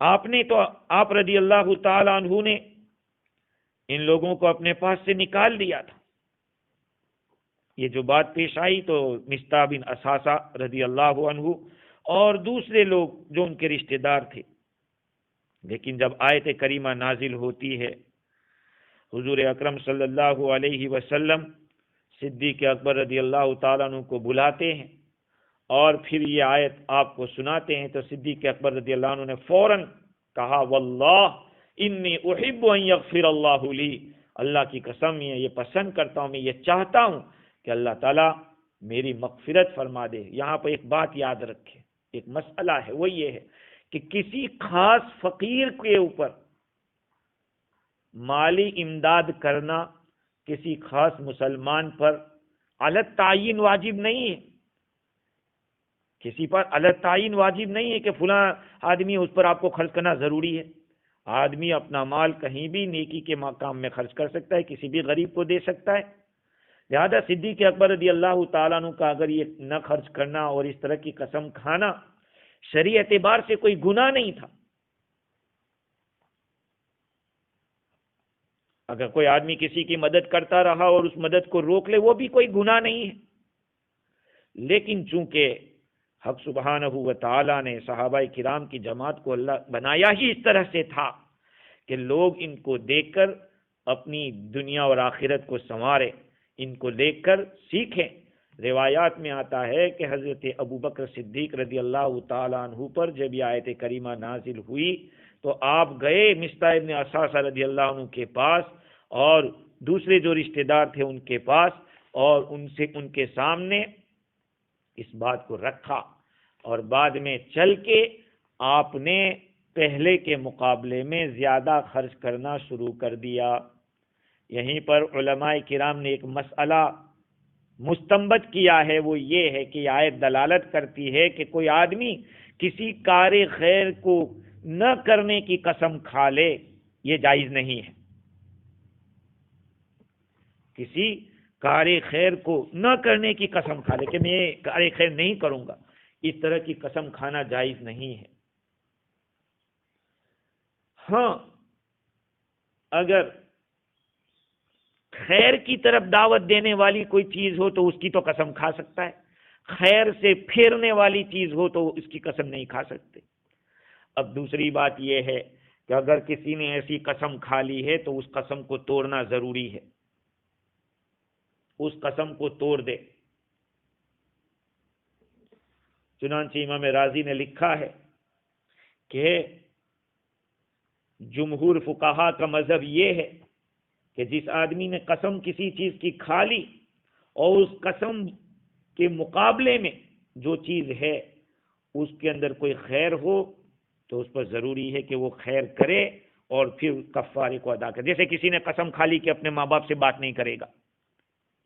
آپ رضی اللہ تعالی عنہ نے ان لوگوں کو اپنے پاس سے نکال دیا تھا. یہ جو بات پیش آئی تو مصطح بن اساسہ رضی اللہ عنہ اور دوسرے لوگ جو ان کے رشتہ دار تھے، لیکن جب آیت کریمہ نازل ہوتی ہے حضور اکرم صلی اللہ علیہ وسلم صدیق اکبر رضی اللہ تعالیٰ عنہ کو بلاتے ہیں اور پھر یہ آیت آپ کو سناتے ہیں تو صدیق اکبر رضی اللہ عنہ نے فوراً کہا واللہ انی احب ان یغفر اللہ لی، اللہ کی قسم میں یہ پسند کرتا ہوں، میں یہ چاہتا ہوں کہ اللہ تعالیٰ میری مغفرت فرما دے. یہاں پہ ایک بات یاد رکھیں، ایک مسئلہ ہے، وہ یہ ہے کہ کسی خاص فقیر کے اوپر مالی امداد کرنا کسی خاص مسلمان پر علت تعین واجب نہیں ہے. کسی پر علت تعین واجب نہیں ہے کہ فلاں آدمی اس پر آپ کو خرچ کرنا ضروری ہے. آدمی اپنا مال کہیں بھی نیکی کے مقام میں خرچ کر سکتا ہے، کسی بھی غریب کو دے سکتا ہے. لہذا صدیق اکبر رضی اللہ تعالیٰ عنہ کا اگر یہ نہ خرچ کرنا اور اس طرح کی قسم کھانا شرعی اعتبار سے کوئی گناہ نہیں تھا. اگر کوئی آدمی کسی کی مدد کرتا رہا اور اس مدد کو روک لے وہ بھی کوئی گناہ نہیں ہے. لیکن چونکہ حق سبحانہ و تعالیٰ نے صحابہ کرام کی جماعت کو اللہ بنایا ہی اس طرح سے تھا کہ لوگ ان کو دیکھ کر اپنی دنیا اور آخرت کو سنوارے، ان کو دیکھ کر سیکھیں۔ روایات میں آتا ہے کہ حضرت ابوبکر صدیق رضی اللہ تعالیٰ عنہ پر جب یہ آیت کریمہ نازل ہوئی تو آپ گئے مصطح ابن اساسہ رضی اللہ عنہ کے پاس اور دوسرے جو رشتہ دار تھے ان کے پاس، اور ان کے سامنے اس بات کو رکھا، اور بعد میں چل کے آپ نے پہلے کے مقابلے میں زیادہ خرچ کرنا شروع کر دیا۔ یہیں پر علماء کرام نے ایک مسئلہ مستنبط کیا ہے، وہ یہ ہے کہ آیت دلالت کرتی ہے کہ کوئی آدمی کسی کار خیر کو نہ کرنے کی قسم کھا لے، یہ جائز نہیں ہے۔ کسی کار خیر کو نہ کرنے کی قسم کھا لے کہ میں کار خیر نہیں کروں گا، اس طرح کی قسم کھانا جائز نہیں ہے۔ ہاں، اگر خیر کی طرف دعوت دینے والی کوئی چیز ہو تو اس کی تو قسم کھا سکتا ہے، خیر سے پھیرنے والی چیز ہو تو اس کی قسم نہیں کھا سکتے۔ اب دوسری بات یہ ہے کہ اگر کسی نے ایسی قسم کھا لی ہے تو اس قسم کو توڑنا ضروری ہے، اس قسم کو توڑ دے۔ چنانچہ امام راضی نے لکھا ہے کہ جمہور فقہا کا مذہب یہ ہے کہ جس آدمی نے قسم کسی چیز کی کھا لی اور اس قسم کے مقابلے میں جو چیز ہے اس کے اندر کوئی خیر ہو تو اس پر ضروری ہے کہ وہ خیر کرے اور پھر کفارے کو ادا کرے۔ جیسے کسی نے قسم کھا لی کہ اپنے ماں باپ سے بات نہیں کرے گا،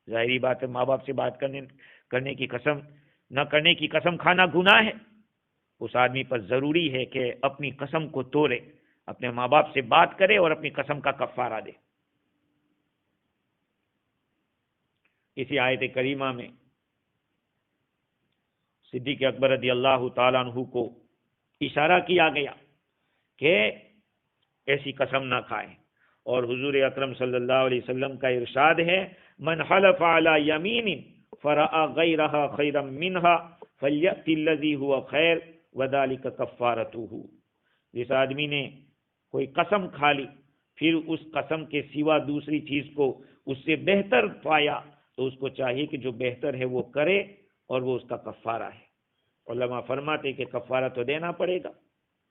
ظاہری بات ہے ماں باپ سے بات کرنے کی قسم نہ کرنے کی قسم کھانا گناہ ہے، اس آدمی پر ضروری ہے کہ اپنی قسم کو توڑے، اپنے ماں باپ سے بات کرے اور اپنی قسم کا کفارہ دے۔ اسی آیت کریمہ میں صدیق اکبر رضی اللہ تعالیٰ عنہ کو اشارہ کیا گیا کہ ایسی قسم نہ کھائیں، اور حضور اکرم صلی اللہ علیہ وسلم کا ارشاد ہے من حلف علی یمین فرأى غیرہا خیرا منہا فلیأت الذی هو خیر وذلک کفارتہ۔ جس آدمی نے کوئی قسم کھا لی پھر اس قسم کے سوا دوسری چیز کو اس سے بہتر پایا تو اس کو چاہیے کہ جو بہتر ہے وہ کرے اور وہ اس کا کفارہ ہے۔ علماء فرماتے کہ کفارہ تو دینا پڑے گا،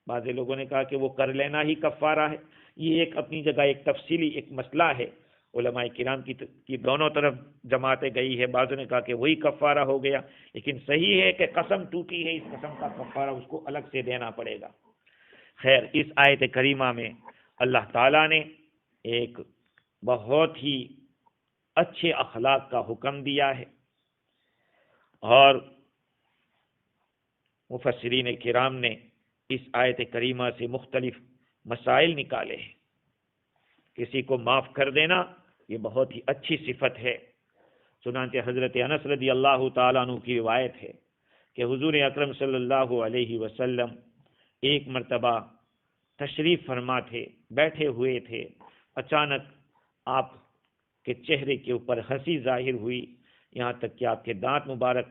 بعض لوگوں نے کہا کہ وہ کر لینا ہی کفارہ ہے، یہ ایک اپنی جگہ ایک تفصیلی ایک مسئلہ ہے، علماء کرام کی دونوں طرف جماعتیں گئی ہے، بعضوں نے کہا کہ وہی کفارہ ہو گیا، لیکن صحیح ہے کہ قسم ٹوٹی ہے، اس قسم کا کفارہ اس کو الگ سے دینا پڑے گا۔ خیر، اس آیت کریمہ میں اللہ تعالیٰ نے ایک بہت ہی اچھے اخلاق کا حکم دیا ہے، اور مفسرین کرام نے اس آیت کریمہ سے مختلف مسائل نکالے ہیں۔ کسی کو معاف کر دینا یہ بہت ہی اچھی صفت ہے۔ چنانچہ حضرت انس رضی اللہ تعالیٰ عنہ کی روایت ہے کہ حضور اکرم صلی اللہ علیہ وسلم ایک مرتبہ تشریف فرما تھے، بیٹھے ہوئے تھے، اچانک آپ کے چہرے کے اوپر ہنسی ظاہر ہوئی، یہاں تک کہ آپ کے دانت مبارک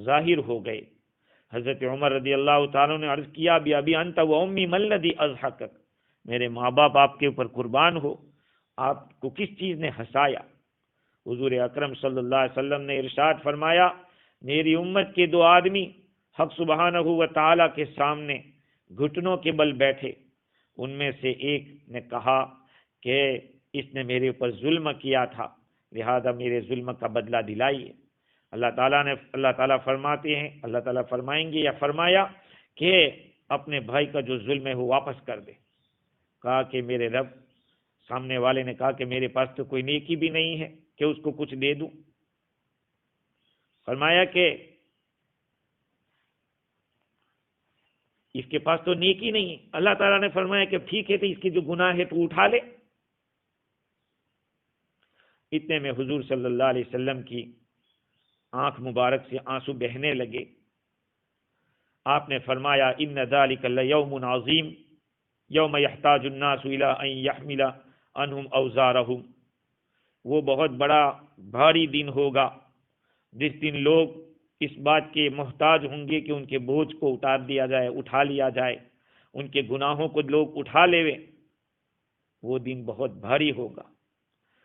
ظاہر ہو گئے۔ حضرت عمر رضی اللہ تعالیٰ نے عرض کیا بی انت و امی ما الذی اضحکک، میرے ماں باپ آپ کے اوپر قربان ہو، آپ کو کس چیز نے ہنسایا؟ حضور اکرم صلی اللہ علیہ وسلم نے ارشاد فرمایا میری امت کے دو آدمی حق سبحانہ و تعالیٰ کے سامنے گھٹنوں کے بل بیٹھے، ان میں سے ایک نے کہا کہ اس نے میرے اوپر ظلم کیا تھا، لہذا میرے ظلم کا بدلہ دلائیے۔ اللہ تعالیٰ فرماتے ہیں، اللہ تعالیٰ فرمائیں گے یا فرمایا کہ اپنے بھائی کا جو ظلم ہے وہ واپس کر دے۔ کہا کہ میرے رب، سامنے والے نے کہا کہ میرے پاس تو کوئی نیکی بھی نہیں ہے کہ اس کو کچھ دے دوں۔ فرمایا کہ اس کے پاس تو نیکی نہیں ہے۔ اللہ تعالیٰ نے فرمایا کہ ٹھیک ہے تو اس کی جو گناہ ہے تو اٹھا لے۔ اتنے میں حضور صلی اللہ علیہ وسلم کی آنکھ مبارک سے آنسو بہنے لگے۔ آپ نے فرمایا ان ذلک لیوم عظیم یوم یحتاج الناس الی ان یحمل عنہم اوزارہم، وہ بہت بڑا بھاری دن ہوگا جس دن لوگ اس بات کے محتاج ہوں گے کہ ان کے بوجھ کو اٹھا لیا جائے، ان کے گناہوں کو لوگ اٹھا لے، وہ دن بہت بھاری ہوگا۔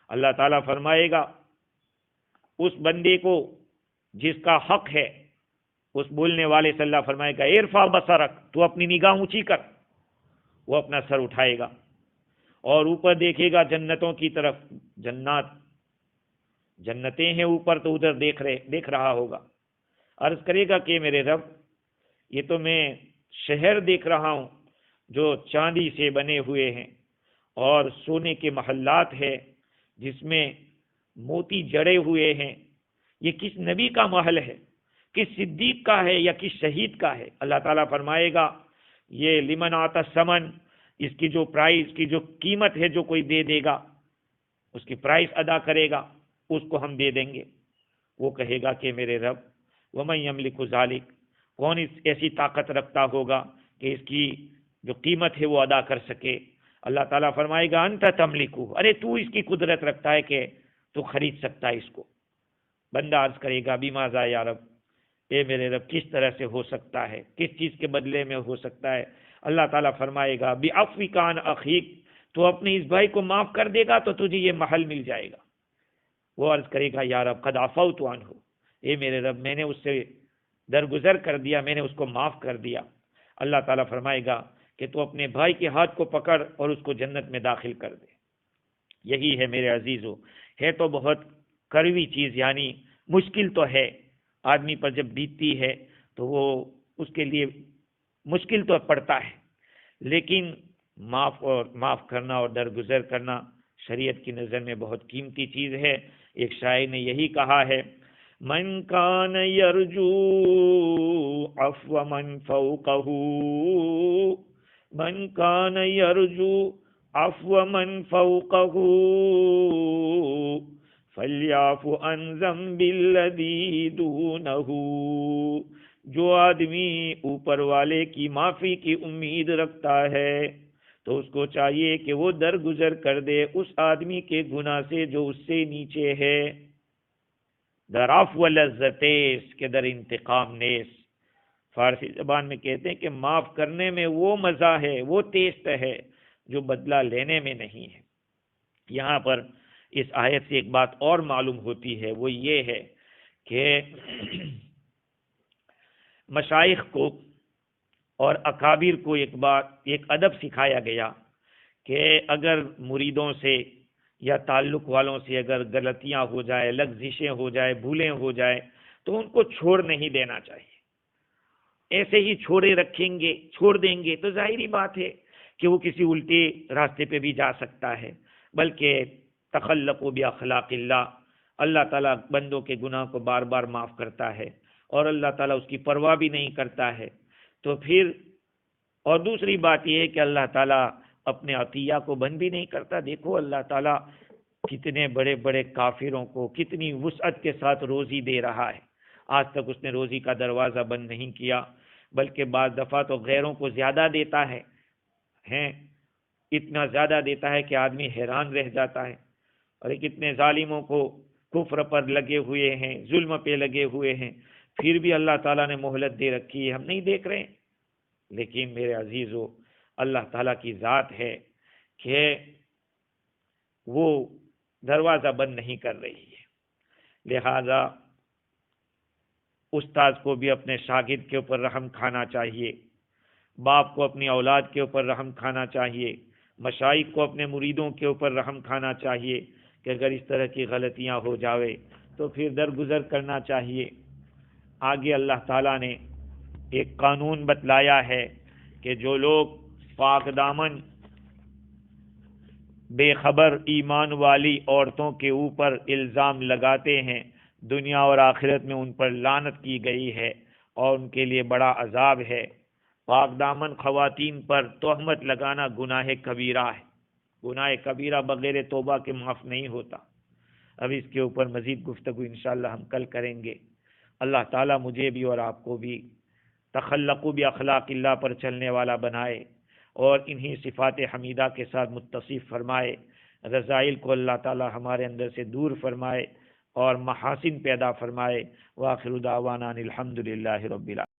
اللہ تعالیٰ فرمائے گا اس بندے کو جس کا حق ہے، اس بولنے والے سے اللہ فرمائے گا ارفع بصرک، تو اپنی نگاہ اونچی کر۔ وہ اپنا سر اٹھائے گا اور اوپر دیکھے گا جنتوں کی طرف، جنتیں ہیں اوپر، تو ادھر دیکھ رہا ہوگا۔ عرض کرے گا کہ میرے رب، یہ تو میں شہر دیکھ رہا ہوں جو چاندی سے بنے ہوئے ہیں اور سونے کے محلات ہے جس میں موتی جڑے ہوئے ہیں، یہ کس نبی کا محل ہے؟ کس صدیق کا ہے یا کس شہید کا ہے؟ اللہ تعالیٰ فرمائے گا یہ لمن آتا سمن، اس کی جو پرائز کی جو قیمت ہے، جو کوئی دے دے گا، اس کی پرائز ادا کرے گا، اس کو ہم دے دیں گے۔ وہ کہے گا کہ میرے رب وَمَن يَمْلِكُ ذَلِكَ، کون ایسی طاقت رکھتا ہوگا کہ اس کی جو قیمت ہے وہ ادا کر سکے؟ اللہ تعالیٰ فرمائے گا انت تملکو، ارے تو اس کی قدرت رکھتا ہے کہ تو خرید سکتا ہے اس کو۔ بندہ عرض کرے گا بماذا یا رب، اے میرے رب کس طرح سے ہو سکتا ہے، کس چیز کے بدلے میں ہو سکتا ہے؟ اللہ تعالیٰ فرمائے گا بعفوک عن اخیک، تو اپنے اس بھائی کو معاف کر دے گا تو تجھے یہ محل مل جائے گا۔ وہ عرض کرے گا یا رب قد عفوت عنہ، اے میرے رب میں نے اس سے درگزر کر دیا، میں نے اس کو معاف کر دیا۔ اللہ تعالیٰ فرمائے گا کہ تو اپنے بھائی کے ہاتھ کو پکڑ اور اس کو جنت میں داخل کر دے۔ یہی ہے میرے عزیزو، ہے تو بہت کڑوی چیز، یعنی مشکل تو ہے، آدمی پر جب بیتتی ہے تو وہ اس کے لیے مشکل تو پڑتا ہے، لیکن معاف کرنا اور درگزر کرنا شریعت کی نظر میں بہت قیمتی چیز ہے۔ ایک شاعر نے یہی کہا ہے من کان یرجو عفو من فوقہ، من کان یرجو عفو من فوقہ فلیعف عن ذنب الذی دونہ، جو آدمی اوپر والے کی معافی کی امید رکھتا ہے تو اس کو چاہیے کہ وہ درگزر کر دے اس آدمی کے گناہ سے جو اس سے نیچے ہے۔ در عفو لذتیس کہ در انتقام نیس، فارسی زبان میں کہتے ہیں کہ معاف کرنے میں وہ مزہ ہے، وہ ٹیسٹ ہے جو بدلہ لینے میں نہیں ہے۔ یہاں پر اس آیت سے ایک بات اور معلوم ہوتی ہے، وہ یہ ہے کہ مشائخ کو اور اکابر کو ایک ادب سکھایا گیا کہ اگر مریدوں سے یا تعلق والوں سے اگر غلطیاں ہو جائے، لغزشیں ہو جائے، بھولیں ہو جائے تو ان کو چھوڑ نہیں دینا چاہیے۔ ایسے ہی چھوڑ دیں گے تو ظاہری بات ہے کہ وہ کسی الٹے راستے پہ بھی جا سکتا ہے، بلکہ تخلقوا باخلاق اللہ، اللہ تعالیٰ بندوں کے گناہ کو بار بار معاف کرتا ہے اور اللہ تعالیٰ اس کی پرواہ بھی نہیں کرتا ہے۔ تو پھر اور دوسری بات یہ ہے کہ اللہ تعالیٰ اپنے عطیہ کو بند بھی نہیں کرتا۔ دیکھو اللہ تعالیٰ کتنے بڑے بڑے کافروں کو کتنی وسعت کے ساتھ روزی دے رہا ہے، آج تک اس نے روزی کا دروازہ بند نہیں کیا، بلکہ بعض دفعہ تو غیروں کو زیادہ دیتا ہے، اتنا زیادہ دیتا ہے کہ آدمی حیران رہ جاتا ہے۔ اور کتنے ظالموں کو کفر پر لگے ہوئے ہیں، ظلم پہ لگے ہوئے ہیں، پھر بھی اللہ تعالیٰ نے مہلت دے رکھی ہے، ہم نہیں دیکھ رہے ہیں۔ لیکن میرے عزیزو، اللہ تعالیٰ کی ذات ہے کہ وہ دروازہ بند نہیں کر رہی ہے۔ لہذا استاذ کو بھی اپنے شاگرد کے اوپر رحم کھانا چاہیے، باپ کو اپنی اولاد کے اوپر رحم کھانا چاہیے، مشائخ کو اپنے مریدوں کے اوپر رحم کھانا چاہیے کہ اگر اس طرح کی غلطیاں ہو جاوے تو پھر درگزر کرنا چاہیے۔ آگے اللہ تعالیٰ نے ایک قانون بتلایا ہے کہ جو لوگ پاک دامن بے خبر ایمان والی عورتوں کے اوپر الزام لگاتے ہیں، دنیا اور آخرت میں ان پر لعنت کی گئی ہے اور ان کے لیے بڑا عذاب ہے۔ پاک دامن خواتین پر تہمت لگانا گناہ کبیرہ ہے، گناہ کبیرہ بغیر توبہ کے معاف نہیں ہوتا۔ اب اس کے اوپر مزید گفتگو انشاءاللہ ہم کل کریں گے۔ اللہ تعالیٰ مجھے بھی اور آپ کو بھی تخلقوا باخلاق اللہ پر چلنے والا بنائے اور انہی صفات حمیدہ کے ساتھ متصف فرمائے۔ رذائل کو اللہ تعالیٰ ہمارے اندر سے دور فرمائے اور محاسن پیدا فرمائے۔ وآخر دعوانا الحمد للہ رب العالمین۔